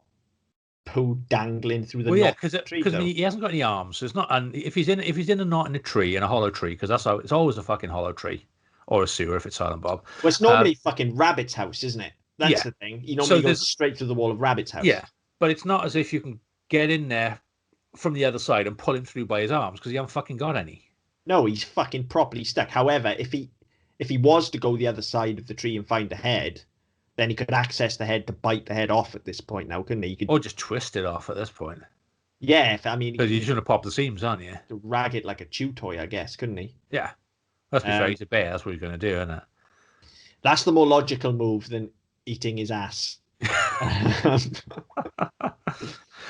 Pooh dangling through the knot. Because he hasn't got any arms. So it's not. And if he's in a knot in a tree, in a hollow tree, because that's how it's always a fucking hollow tree, or a sewer if it's Silent Bob. Well, it's normally fucking Rabbit's house, isn't it? That's the thing. He normally goes straight through the wall of Rabbit's house. Yeah, but it's not as if you can get in there from the other side and pull him through by his arms because you haven't fucking got any. No, he's fucking properly stuck. However, if he was to go the other side of the tree and find the head, then he could access the head to bite the head off at this point now, couldn't he? Or just twist it off at this point. Yeah, because he's going to pop the seams, aren't you? To rag it like a chew toy, I guess, couldn't he? Yeah. Let's be fair, he's a bear. That's what he's going to do, isn't it? That's the more logical move than eating his ass.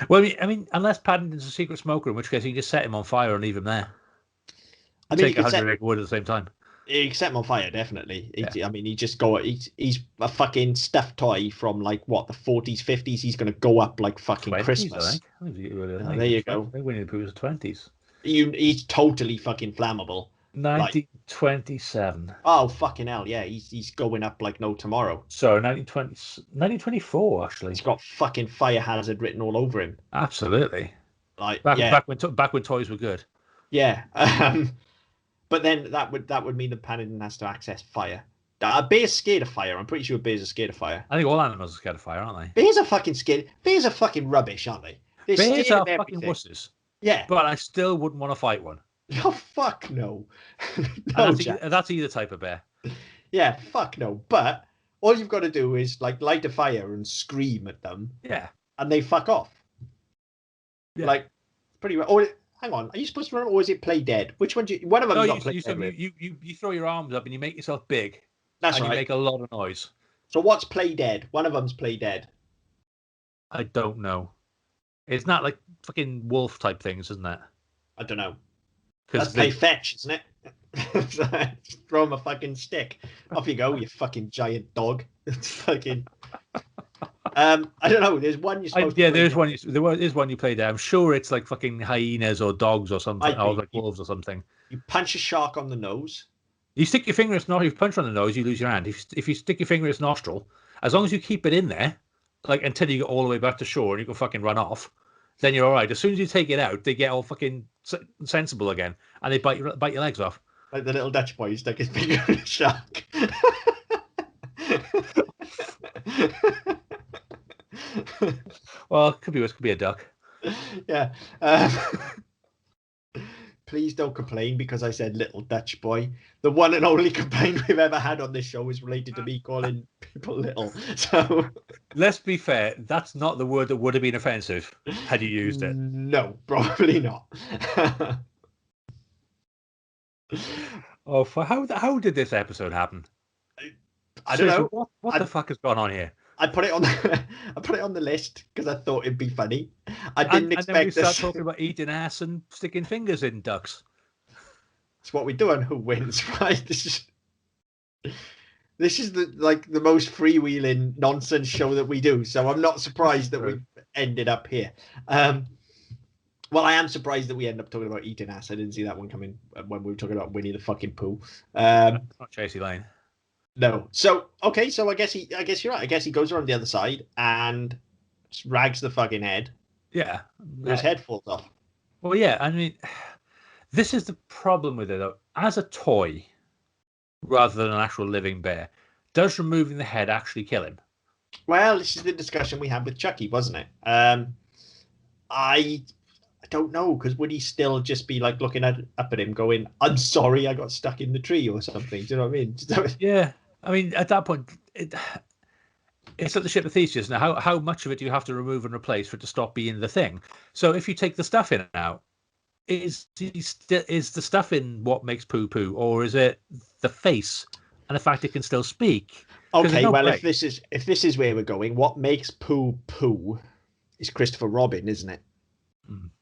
Well, I mean, unless Paddington's a secret smoker, in which case you can just set him on fire and leave him there. Take 100 wood at the same time. He set him on fire, definitely. Yeah. I mean, he's a fucking stuffed toy from like what, the 40s, 50s. He's going to go up like fucking 20s, Christmas. I think. There you go. Winnie the Pooh was the 20s. He's totally fucking flammable. 1927. Oh, fucking hell, yeah. He's going up like no tomorrow. So 1924, actually. He's got fucking fire hazard written all over him. Absolutely. Like back when toys were good. Yeah. But then that would mean that Paddington has to access fire. A bear's scared of fire. I'm pretty sure bears are scared of fire. I think all animals are scared of fire, aren't they? Bears are fucking scared. Bears are fucking rubbish, aren't they? Bears are fucking wusses. Yeah. But I still wouldn't want to fight one. Oh, fuck no. No, that's either type of bear. Yeah, fuck no. But all you've got to do is like light a fire and scream at them. Yeah. And they fuck off. Yeah. Like, pretty well. Or, hang on, are you supposed to remember, or is it play dead? Which one do you... One of them is not play dead. You throw your arms up and you make yourself big. That's and right. You make a lot of noise. So what's play dead? One of them's play dead. I don't know. It's not like fucking wolf type things, isn't it? I don't know. That's play fetch, isn't it? Throw him a fucking stick. Off you go, you fucking giant dog. It's fucking... I don't know. There's one you're supposed to there's one. There is one you play there. I'm sure it's like fucking hyenas or dogs or something, or like wolves or something. You punch a shark on the nose. You stick your finger in its nostril. If you punch on the nose, you lose your hand. If you stick your finger in its nostril, as long as you keep it in there, like until you get all the way back to shore and you can fucking run off, then you're all right. As soon as you take it out, they get all fucking sensible again, and they bite your legs off. Like the little Dutch boy who stuck his finger in a shark. Well, it could be a duck. Yeah. Please don't complain because I said little Dutch boy. The one and only complaint we've ever had on this show is related to me calling people little. So let's be fair, that's not the word that would have been offensive had you used it. No, probably not. Oh, how did this episode happen? I don't know. What the fuck has gone on here? I put it on the list because I thought it'd be funny. I didn't expect and then we this. start talking about eating ass and sticking fingers in ducks. It's what we do and who wins, right? This is the most freewheeling nonsense show that we do. So I'm not surprised that we ended up here. Well, I am surprised that we end up talking about eating ass. I didn't see that one coming when we were talking about Winnie the fucking Pooh. Not Chasey Lane. No. So okay. So I guess you're right. I guess he goes around the other side and rags the fucking head. Yeah. His head falls off. Well, yeah. I mean, this is the problem with it, though. As a toy, rather than an actual living bear, does removing the head actually kill him? Well, this is the discussion we had with Chucky, wasn't it? I don't know, because would he still just be like looking up at him going, I'm sorry I got stuck in the tree or something? Do you know what I mean? Yeah. I mean, at that point, it's like the ship of Theseus. Now, how much of it do you have to remove and replace for it to stop being the thing? So if you take the stuff in and out, is the stuff in what makes Pooh Pooh, or is it the face and the fact it can still speak? Okay, well, if this is where we're going, what makes Pooh Pooh is Christopher Robin, isn't it?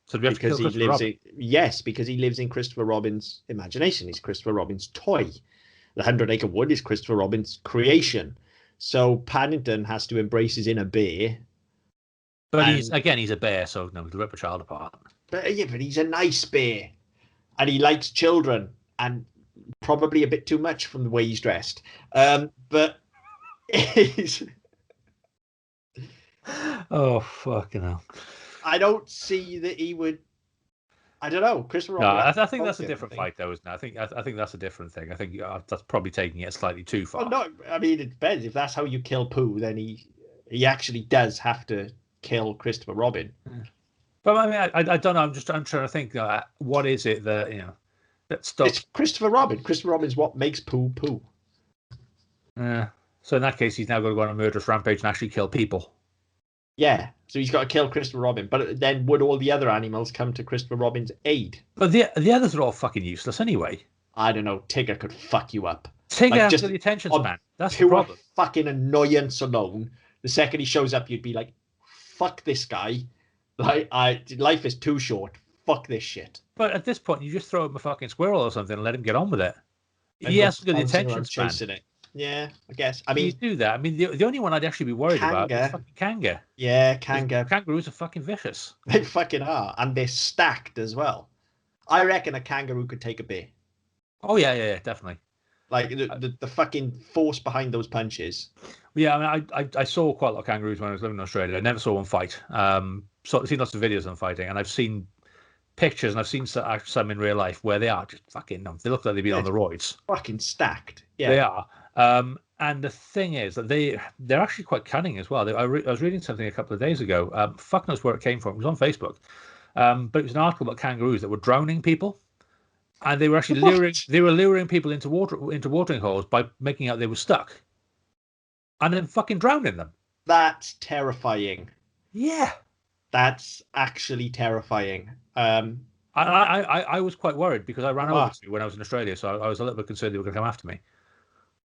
So do we have to kill Christopher Robin? Yes, because he lives in Christopher Robin's imagination. He's Christopher Robin's toy. The 100-Acre Wood is Christopher Robin's creation. So Paddington has to embrace his inner bear. But he's a bear, so no, to rip a child apart. But he's a nice bear. And he likes children. And probably a bit too much from the way he's dressed. But he's... Oh, fucking hell. I don't see that he would... I don't know. Christopher Robin. No, I think that's a different fight, though, isn't it? I think that's a different thing. I think that's probably taking it slightly too far. Well, no, I mean, it depends. If that's how you kill Pooh, then he actually does have to kill Christopher Robin. But I mean, I don't know. I'm trying to think. What is it that that stops? It's Christopher Robin. Christopher Robin is what makes Pooh Pooh. Yeah. So in that case, he's now going to go on a murderous rampage and actually kill people. Yeah, so he's got to kill Christopher Robin. But then would all the other animals come to Christopher Robin's aid? But the others are all fucking useless anyway. I don't know. Tigger could fuck you up. Tigger has the attention span. That's the problem. Fucking annoyance alone. The second he shows up, you'd be like, fuck this guy. Like, life is too short. Fuck this shit. But at this point, you just throw him a fucking squirrel or something and let him get on with it. He has got the attention span. Chasing it. Yeah, I guess. I mean, you do that. I mean, the only one I'd actually be worried about is fucking Kanga. Yeah, Kanga. Kangaroos are fucking vicious. They fucking are, and they're stacked as well. I reckon a kangaroo could take a bear. Oh yeah, definitely. Like the fucking force behind those punches. Yeah, I mean, I saw quite a lot of kangaroos when I was living in Australia. I never saw one fight. So I've seen lots of videos on fighting, and I've seen pictures, and I've seen some in real life where they are just fucking. They look like they've been on the roids. Fucking stacked. Yeah, they are. And the thing is that they're actually quite cunning as well. I was reading something a couple of days ago. Fuck knows where it came from. It was on Facebook, but it was an article about kangaroos that were drowning people, and they were actually luring people into watering holes by making out they were stuck. and then fucking drowning them. That's terrifying. Yeah. That's actually terrifying. I was quite worried because I ran over to when I was in Australia, so I was a little bit concerned they were going to come after me.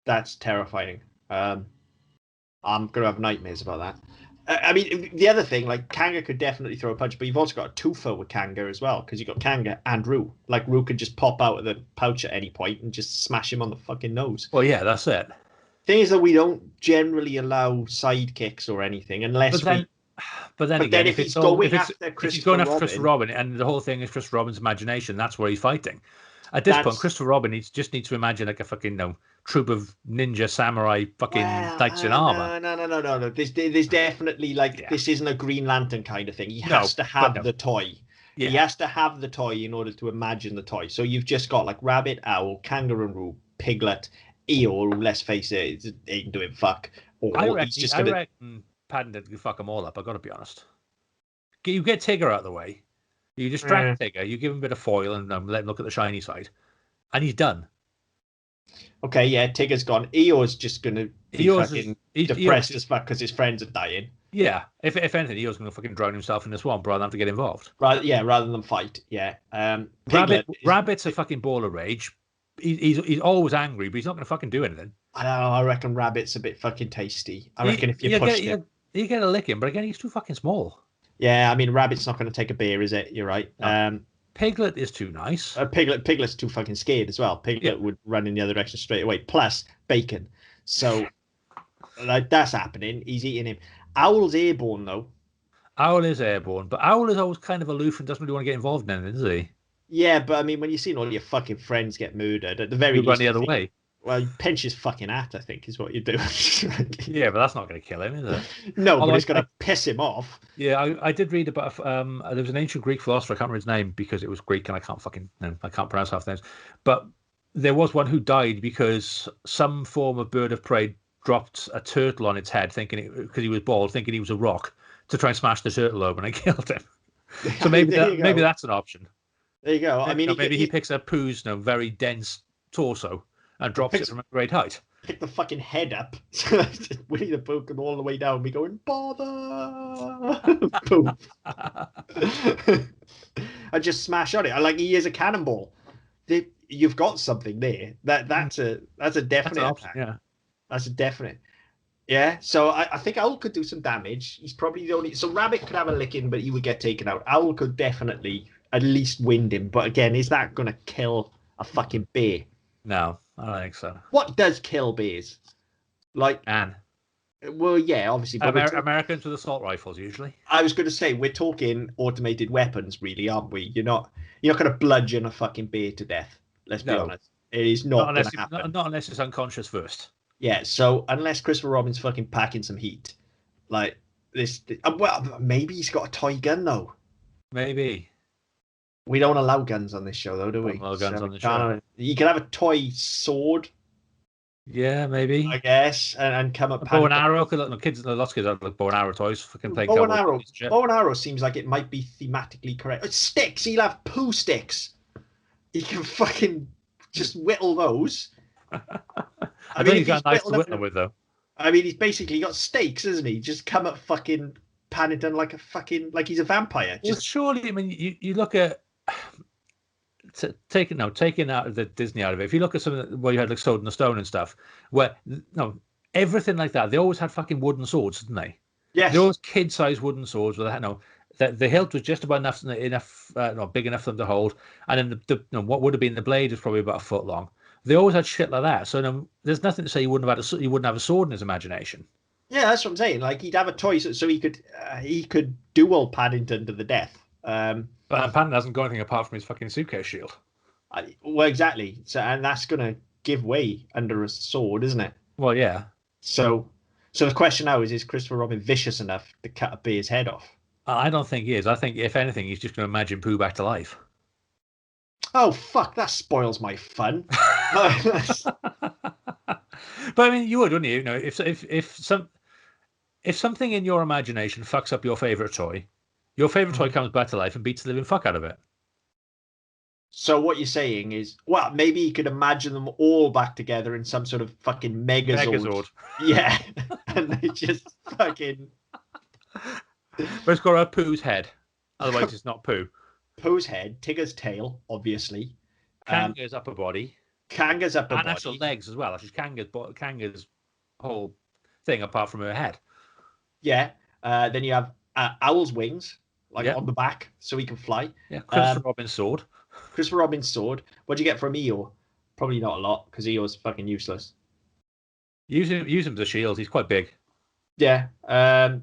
That's terrifying. I'm going to have nightmares about that. I mean, the other thing, like, Kanga could definitely throw a punch, but you've also got a twofer with Kanga as well, because you've got Kanga and Roo. Like, Roo could just pop out of the pouch at any point and just smash him on the fucking nose. Well, yeah, that's it. Thing is that we don't generally allow sidekicks or anything unless But then again, if he's going after Christopher Robin, and the whole thing is Christopher Robin's imagination, that's where he's fighting. At this point, Christopher Robin just needs to imagine like a fucking troop of ninja samurai fucking knights in armor. No. There's definitely this isn't a Green Lantern kind of thing. He has to have the toy. Yeah. He has to have the toy in order to imagine the toy. So you've just got like Rabbit, Owl, Kangaroo, Piglet, Eeyore, who, let's face it, ain't doing fuck. I reckon Paddington can fuck them all up. I've got to be honest. You get Tigger out of the way. You distract Tigger. You give him a bit of foil and let him look at the shiny side, and he's done. Okay, yeah, Tigger's gone. Eeyore's just going to be fucking depressed as fuck because his friends are dying. Yeah, if anything, Eeyore's going to fucking drown himself in the swamp rather than have to get involved. Rather than fight. Yeah. Rabbit's a fucking ball of rage. He's always angry, but he's not going to fucking do anything. I know. I reckon Rabbit's a bit fucking tasty. I reckon if you pushed him, you get a licking, but again, he's too fucking small. Yeah, I mean, Rabbit's not going to take a beer, is it? You're right. No. Piglet is too nice. Piglet's too fucking scared as well. Piglet would run in the other direction straight away. Plus bacon. So, like, that's happening. He's eating him. Owl's airborne though. Owl is airborne, but Owl is always kind of aloof and doesn't really want to get involved in anything, does he? Yeah, but I mean, when you've seen all your fucking friends get murdered, at the very least, run the other way. Well, you pinch his fucking hat, I think, is what you do. Yeah, but that's not going to kill him, is it? No, but it's going to piss him off. Yeah, I did read about there was an ancient Greek philosopher. I can't remember his name because it was Greek, and I can't pronounce half the names. But there was one who died because some form of bird of prey dropped a turtle on its head, because he was bald, thinking he was a rock, to try and smash the turtle open and killed him. So maybe that's an option. There you go. I mean, maybe he picks up Pooh's very dense torso and drops it from a great height. Pick the fucking head up. Winnie the Pooh can all the way down, be going, bother. Pooh. I just smash on it. He is a cannonball. You've got something there. That's a definite attack. Yeah. That's a definite. Yeah, so I think Owl could do some damage. He's probably the only. So Rabbit could have a licking, but he would get taken out. Owl could definitely at least wind him. But again, is that going to kill a fucking bear? No, I don't think so. What does kill bears? Anne. Well, yeah, obviously. But Americans with assault rifles, usually. I was going to say, we're talking automated weapons, really, aren't we? You're not going to bludgeon a fucking bear to death. Let's be honest. It is not going to happen. Not unless it's unconscious first. Yeah, so unless Christopher Robin's fucking packing some heat, well, maybe he's got a toy gun though. Maybe. We don't allow guns on this show, though, do we? No guns on the show. You can have a toy sword. Yeah, maybe. I guess, and come up. Bow and arrow. Lots of kids have like bow and arrow toys. Fucking play bow and arrow. Bow and arrow seems like it might be thematically correct. Sticks. He'll have Pooh sticks. He can fucking just whittle those. I mean, he's got a knife to whittle with, though. I mean, he's basically got stakes, isn't he? Just come at fucking Paddington like he's a vampire. Well, surely, I mean, you look at taking out of the Disney out of it. If you look at some where you had like Sword in the Stone and stuff, where everything like that, they always had fucking wooden swords, didn't they? Yes. They always kid-sized wooden swords with the hilt was just about enough, big enough for them to hold, and then what would have been the blade was probably about a foot long. They always had shit like that. So there's nothing to say he wouldn't have a sword in his imagination. Yeah, that's what I'm saying. Like, he'd have a toy so he could duel Paddington to the death. But Paddington hasn't got anything apart from his fucking suitcase shield. Well, exactly. So, and that's going to give way under a sword, isn't it? Well, yeah. So the question now is Christopher Robin vicious enough to cut a bear's head off? I don't think he is. I think, if anything, he's just going to imagine Pooh back to life. Oh, fuck, that spoils my fun. But I mean, you would, wouldn't you? If something in your imagination fucks up your favorite toy comes back to life and beats the living fuck out of it. So what you're saying is, well, maybe you could imagine them all back together in some sort of fucking Megazord. Yeah, and they just fucking. But it's got a Pooh's head. Otherwise, it's not Pooh. Pooh's head, Tigger's tail, obviously. Kanga's upper body. Kanga's upper and body. actual legs as well. That's just Kanga's whole thing apart from her head. Yeah. Then you have Owl's wings, like on the back, so he can fly. Yeah. Christopher Robin's sword. Christopher Robin's sword. What do you get from Eeyore? Probably not a lot, because Eeyore's fucking useless. Use him as a shield. He's quite big. Yeah.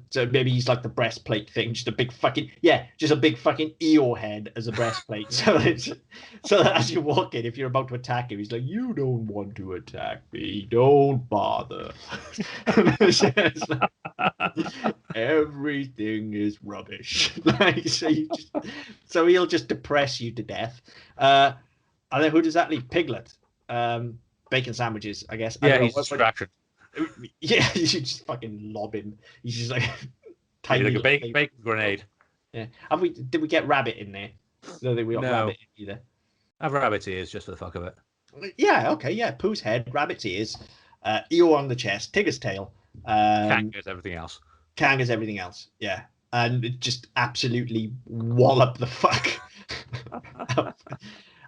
So maybe he's like the breastplate thing, just a big fucking just a big fucking Eeyore head as a breastplate. So that as you walk in, if you're about to attack him, he's like, "You don't want to attack me. Don't bother." Everything is rubbish. Like, so he'll just depress you to death. And then who does that leave? Piglet. Bacon sandwiches, I guess. Yeah, he's a distraction. Yeah, you should just fucking lob him. He's just like tiny, like a bacon grenade. Yeah. Did we get Rabbit in there? No, we got Rabbit in either. Have Rabbit's ears just for the fuck of it. Yeah, okay, yeah. Pooh's head, Rabbit's ears, Eeyore on the chest, Tigger's tail. Kanga's everything else. Kanga's everything else, yeah. And it just absolutely wallop the fuck.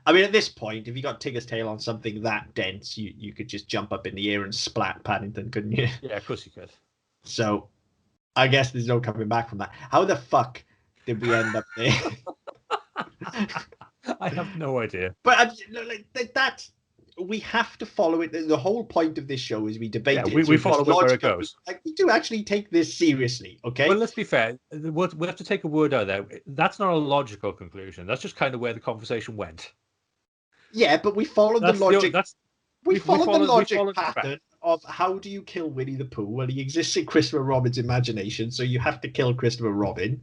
I mean, at this point, if you got Tigger's tail on something that dense, you could just jump up in the air and splat Paddington, couldn't you? Yeah, of course you could. So, I guess there's no coming back from that. How the fuck did we end up there? I have no idea. But we have to follow it. The whole point of this show is we debate it. We follow it where it goes. Like, we do actually take this seriously, okay? Well, let's be fair. We have to take a word out there. That's not a logical conclusion. That's just kind of where the conversation went. Yeah, but we followed the logic. We followed the logic pattern of how do you kill Winnie the Pooh? Well, he exists in Christopher Robin's imagination, so you have to kill Christopher Robin.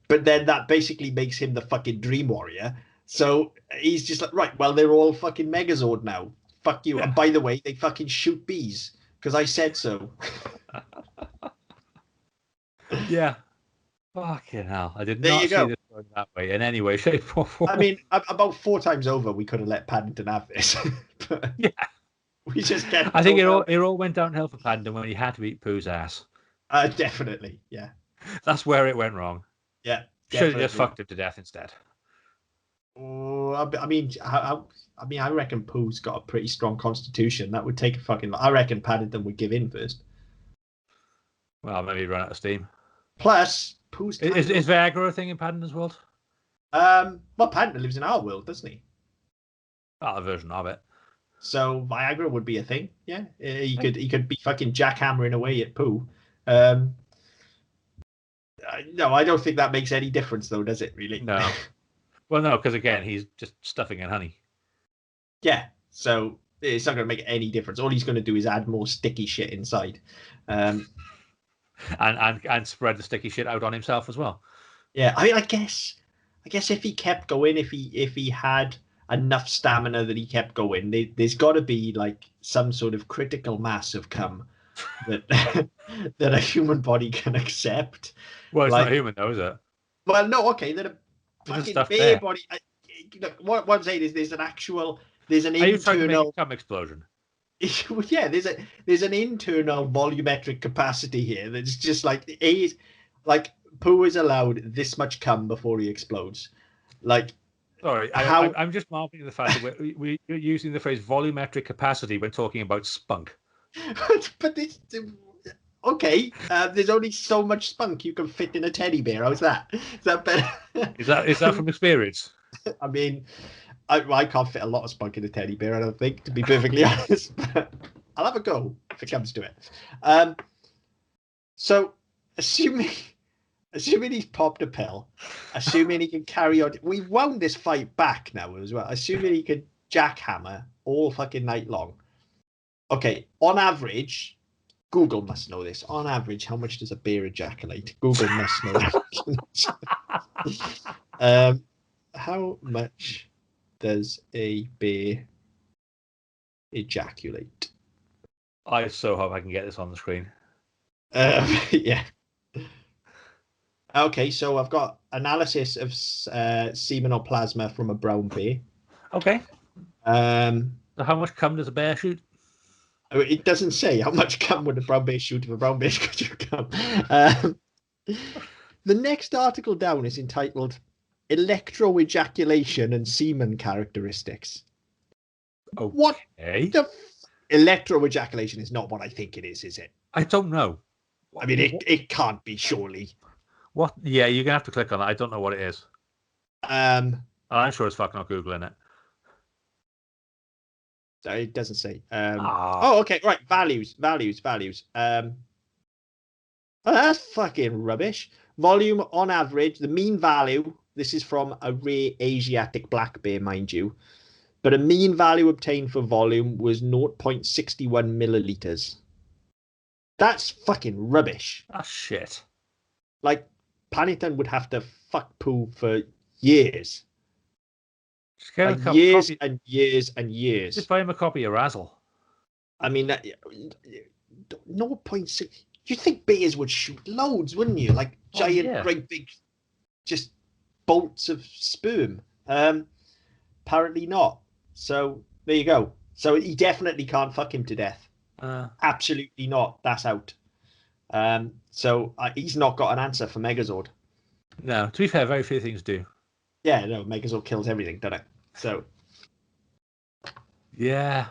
But then that basically makes him the fucking Dream Warrior. So he's just like, right, well, they're all fucking Megazord now. Fuck you. Yeah. And by the way, they fucking shoot bees because I said so. Yeah. Fucking hell. I did not see this going that way in any way, shape, or form. I mean, about 4 times over, we could have let Paddington have this. But yeah. We just kept. I think it all went downhill for Paddington when he had to eat Pooh's ass. Definitely, yeah. That's where it went wrong. Yeah. Should have just fucked him to death instead. Oh, I mean, I reckon Pooh's got a pretty strong constitution. That would take a fucking. I reckon Paddington would give in first. Well, maybe he'd run out of steam. Plus, Pooh's. Is Viagra a thing in Paddington's world? Well, Paddington lives in our world, doesn't he? Our version of it. So Viagra would be a thing. Yeah, he could be fucking jackhammering away at Pooh. No, I don't think that makes any difference, though, does it? Really? No. Well, no, because again, he's just stuffing in honey. Yeah, so it's not going to make any difference. All he's going to do is add more sticky shit inside, and spread the sticky shit out on himself as well. Yeah, I mean, I guess if he kept going, if he had enough stamina that he kept going, there's got to be like some sort of critical mass of cum that that a human body can accept. Well, it's not human, though, is it? Well, no, okay, that a fucking bear body. What I'm saying is there's an internal. Are you trying to make a cum explosion? Yeah, there's an internal volumetric capacity here that's just like Pooh is allowed this much cum before he explodes. Like, sorry, I'm just marveling at the fact that we're using the phrase volumetric capacity when talking about spunk. But it's okay. There's only so much spunk you can fit in a teddy bear. How's that? Is that better? Is that from experience? I mean, I can't fit a lot of spunk in a teddy bear, I don't think, to be perfectly honest. But I'll have a go if it comes to it. So, assuming he's popped a pill, assuming he can carry on, we've wound this fight back now as well. Assuming he could jackhammer all fucking night long. Okay, on average, Google must know this. On average, how much does a bear ejaculate? Google must know that. How much does a bear ejaculate? I so hope I can get this on the screen. Yeah. Okay, so I've got analysis of seminal plasma from a brown bear. Okay. So how much cum does a bear shoot? It doesn't say how much cum would a brown bear shoot if a brown bear could shoot cum. The next article down is entitled Electroejaculation and Semen Characteristics. Okay. What the electroejaculation is not what I think it is it? I don't know. I mean, it can't be, surely. What? Yeah, you're going to have to click on that. I don't know what it is. I'm sure it's fucking not Googling it. It doesn't say. Oh, okay, right. Values. Oh, that's fucking rubbish. Volume on average, the mean value, this is from a rare Asiatic black bear, mind you, but a mean value obtained for volume was 0.61 milliliters. That's fucking rubbish. That's shit. Like, Paddington would have to fuck poo for years. Just get like years and years and years. Just buy him a copy of Razzle. I mean, 0.6. You'd think bears would shoot loads, wouldn't you? Like giant, great big, just bolts of sperm. Apparently not. So there you go. So he definitely can't fuck him to death. Absolutely not. That's out. So he's not got an answer for Megazord. No, to be fair, very few things do. Yeah, no, Megazord kills everything, doesn't it? So. Yeah.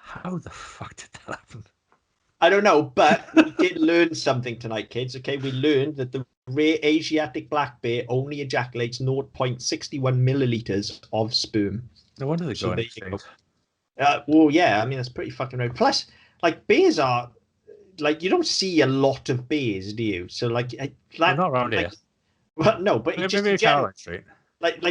How the fuck did that happen? I don't know, but we did learn something tonight, kids. Okay, we learned that the rare Asiatic black bear only ejaculates 0.61 milliliters of sperm. No wonder they're going extinct. Well, yeah, I mean, that's pretty fucking right. Plus, like, bears are, like, you don't see a lot of bears, do you? So, like, not around here. Well, no, but maybe just in general, Street. Like,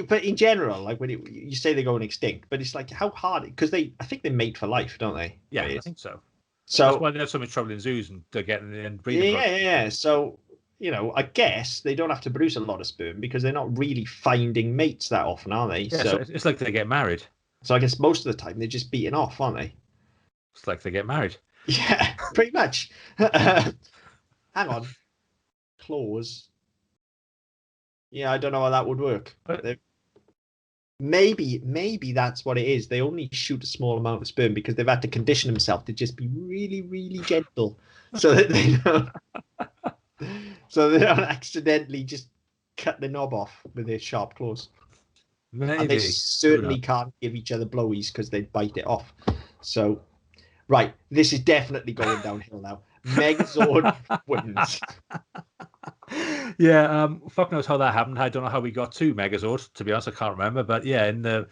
but in general, like when you say they're going extinct, but it's like how hard, because I think they mate for life, don't they? Yeah, I think so. So that's why they have so much trouble in zoos and they're getting in breeding. Yeah. So I guess they don't have to produce a lot of sperm because they're not really finding mates that often, are they? Yeah, so it's like they get married. So I guess most of the time they're just beaten off, aren't they? It's like they get married. Yeah, pretty much. Hang on, claws. Yeah, I don't know how that would work. But maybe that's what it is. They only shoot a small amount of sperm because they've had to condition themselves to just be really, really gentle, so that they don't accidentally just cut the knob off with their sharp claws. Maybe. And they certainly can't give each other blowies because they'd bite it off. So, right, this is definitely going downhill now. Megazord wins. Yeah, fuck knows how that happened. I don't know how we got to Megazord, to be honest. I can't remember. But yeah, in the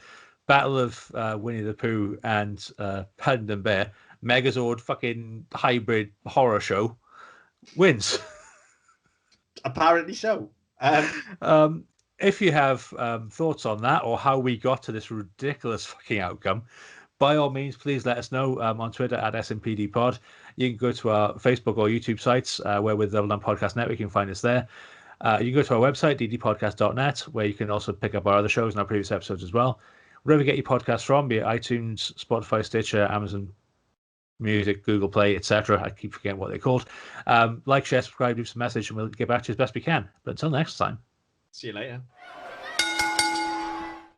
battle of Winnie the Pooh and Paddington Bear, Megazord fucking hybrid horror show wins. Apparently so. If you have thoughts on that or how we got to this ridiculous fucking outcome, by all means, please let us know on Twitter at SMPDpod. You can go to our Facebook or YouTube sites where with the Double Down Podcast Network, you can find us there. You can go to our website, ddpodcast.net, where you can also pick up our other shows and our previous episodes as well. Wherever you get your podcasts from, be it iTunes, Spotify, Stitcher, Amazon Music, Google Play, etc. I keep forgetting what they're called. Like, share, subscribe, leave us a message, and we'll get back to you as best we can. But until next time. See you later.